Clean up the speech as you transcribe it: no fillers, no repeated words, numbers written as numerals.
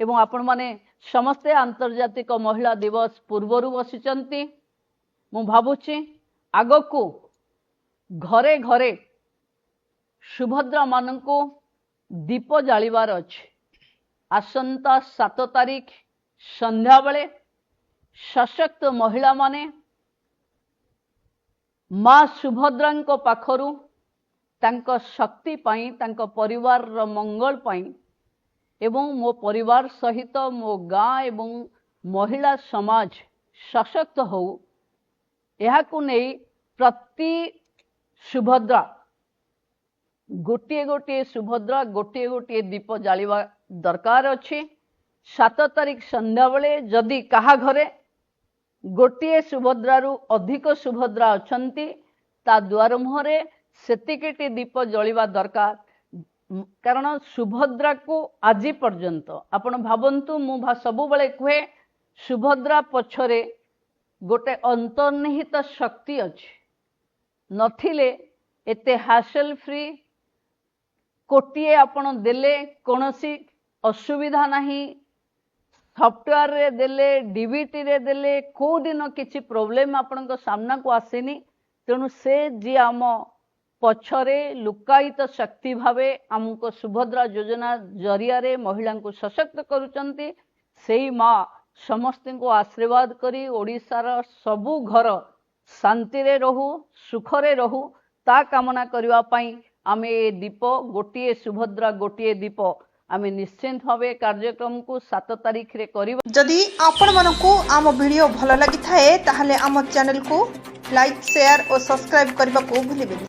एवं आपण माने समस्ते आंतर्जातिक महिला दिवस पूर्वर बसिचंती मु भाबुची आगको घरे घरे सुभद्रा माननको दीप जालिबार अछि। आसंता 7 तारीख संध्या बेले सशक्त महिला माने माँ सुभद्रा पाखरु तांको शक्ति पाई तांको परिवार रो मंगल पाई एवं मो परिवार सहित मो गाँ एवं महिला समाज सशक्त हो यहाकु नहीं प्रति सुभद्रा गोटे गोटे सुभद्रा गोटे गोटे दीप जालिबा दरकार अछि। 7 तारीख संध्या बेले जदि कहा घरे गोटे सुभद्रारु अधिक सुभद्रा अछंती ता द्वार मुहरे सेतिकेटी दीप जलिबा दरकार। कारण सुभद्रा को आज पर्यंत आपण भावंतु मु सबु बेले कहे सुभद्रा पछरे गोटे अंतर्निहित शक्ति अछि नथिले एते हासल फ्री कोटिए आपण देले कोनोसी असुविधा नहीं सॉफ्टवेयर रे देले डीबीटी रे देले को दिन किछि प्रॉब्लम आपण को सामना को आसेनी तेणु से जी आम पछरे लुकायित शक्ति भावे हमको सुभद्रा योजना जरिया रे महिला को सशक्त करुचंती सेई माँ समस्त को आशीर्वाद करी ओडिशार सबु घर शांति रे रहू सुख रे रहू ता कामना करबा पई आमे दीप गोटिए सुभद्रा गोटिए दीप आमे निश्चिंत भावे कार्यक्रम को 7 तारीख रे करिबा। जदि आपण मानकु आम वीडियो भल लागि थाए ताहले आम चैनल को लाइक शेयर और सब्सक्राइब करबा को भूलिबेनी।